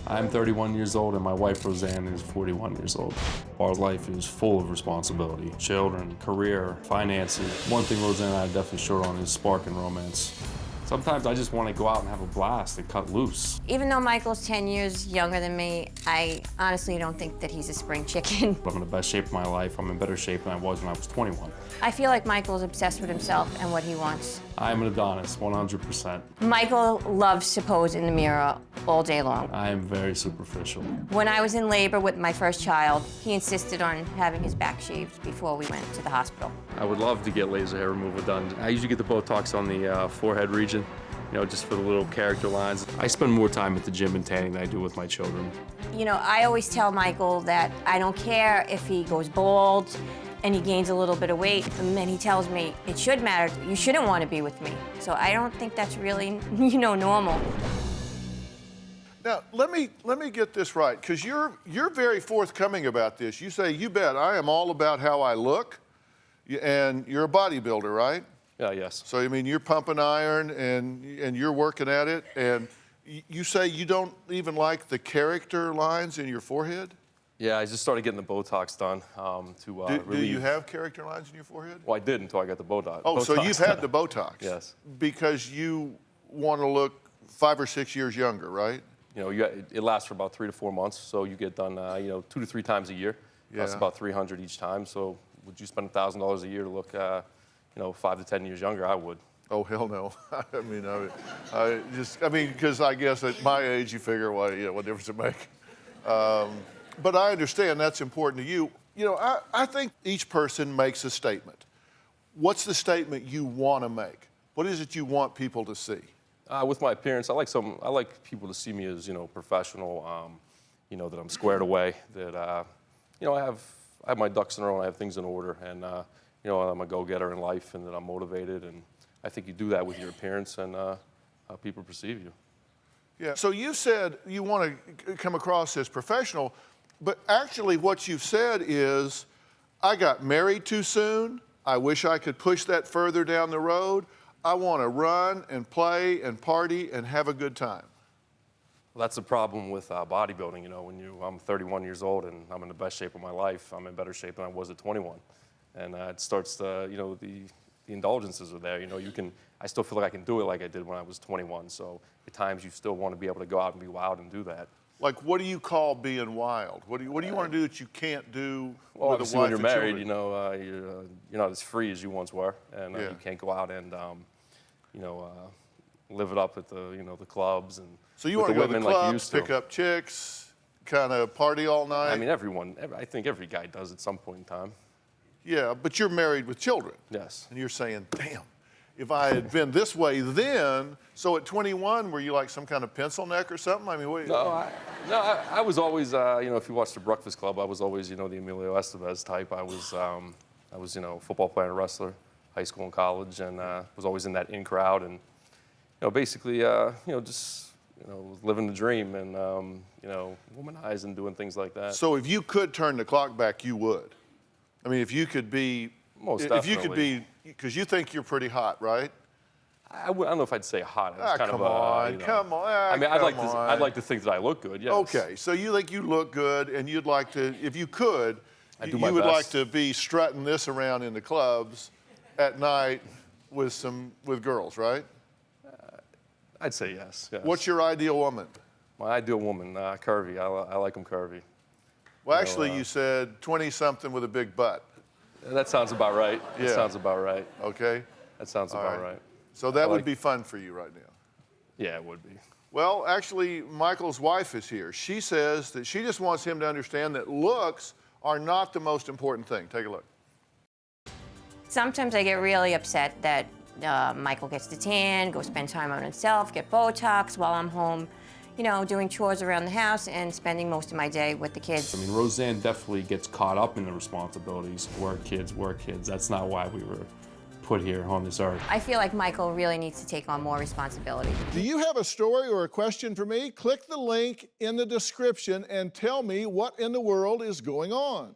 I'm 31 years old and my wife Roseanne is 41 years old. Our life is full of responsibility. Children, career, finances. One thing Roseanne and I are definitely short on is spark and romance. Sometimes I just want to go out and have a blast and cut loose. Even though Michael's 10 years younger than me, I honestly don't think that he's a spring chicken. I'm in the best shape of my life. I'm in better shape than I was when I was 21. I feel like Michael's obsessed with himself and what he wants. I'm an Adonis, 100%. Michael loves to pose in the mirror all day long. I am very superficial. When I was in labor with my first child, he insisted on having his back shaved before we went to the hospital. I would love to get laser hair removal done. I usually get the Botox on the forehead region, you know, just for the little character lines. I spend more time at the gym and tanning than I do with my children. You know, I always tell Michael that I don't care if he goes bald and he gains a little bit of weight, and then he tells me, it should matter, you shouldn't want to be with me. So I don't think that's really, you know, normal. Now, let me get this right, because you're very forthcoming about this. You say, you bet, I am all about how I look, and you're a bodybuilder, right? Yes. So, I mean, you're pumping iron, and you're working at it, and you say you don't even like the character lines in your forehead? Yeah, I just started getting the Botox done to Do you have character lines in your forehead? Well, I did until I got the Botox. Oh, so you've had the Botox? Yes. Because you want to look 5 or 6 years younger, right? You know, it lasts for about 3 to 4 months, so you get done, you know, 2 to 3 times a year. That's about $300 each time. So would you spend $1,000 a year to look, you know, 5 to 10 years younger? I would. Oh, hell no. I mean, because I guess at my age you figure, well, you know, what difference it make? But I understand that's important to you. You know, I think each person makes a statement. What's the statement you want to make? What is it you want people to see? With my appearance, I like people to see me as, you know, professional. You know, that I'm squared away. That you know, I have my ducks in a row. I have things in order, and you know, I'm a go-getter in life, and that I'm motivated. And I think you do that with your appearance and how people perceive you. Yeah. So you said you want to come across as professional, but actually what you've said is, I got married too soon. I wish I could push that further down the road. I want to run and play and party and have a good time. Well, that's the problem with bodybuilding. You know, I'm 31 years old and I'm in the best shape of my life. I'm in better shape than I was at 21. And it starts to, you know, the indulgences are there. You know, I still feel like I can do it like I did when I was 21. So at times you still want to be able to go out and be wild and do that. Like, what do you call being wild? What do you want to do that you can't do well, with a wife when you're and married, children? you know, you're not as free as you once were, and you can't go out and, you know, live it up at the, you know, the clubs and so you want to go to the clubs, like you used to. pick up chicks, kind of party all night? I mean, I think every guy does at some point in time. Yeah, but you're married with children. Yes. And you're saying, damn, if I had been this way then, so at 21, were you like some kind of pencil neck or something? I mean, what? I was always, you know, if you watched the Breakfast Club, I was always, you know, the Emilio Estevez type. I was, you know, a football player and wrestler, high school and college, and was always in that in crowd, and, you know, basically, you know, just, you know, living the dream and, you know, womanizing, doing things like that. So if you could turn the clock back, you would? I mean, if you could be, most if definitely. you could be, because you think you're pretty hot, right? I don't know if I'd say hot. It's kind come of on, you know, come on. I mean, I'd like to think that I look good. Yes. Okay, so you think you look good, and you'd like to, if you could, you would best. like to be strutting this around in the clubs at night with girls, right? I'd say yes. What's your ideal woman? My ideal woman, curvy. I like them curvy. Well, actually, you said 20-something with a big butt. That sounds about right. Yeah. That sounds about right. Okay. That sounds about right. So that would be fun for you right now. Yeah, it would be. Well, actually, Michael's wife is here. She says that she just wants him to understand that looks are not the most important thing. Take a look. Sometimes I get really upset that Michael gets the tan, go spend time on himself, get Botox while I'm home, you know, doing chores around the house and spending most of my day with the kids. I mean, Roseanne definitely gets caught up in the responsibilities. Work, kids, work, kids. That's not why we were put here on this earth. I feel like Michael really needs to take on more responsibility. Do you have a story or a question for me? Click the link in the description and tell me what in the world is going on.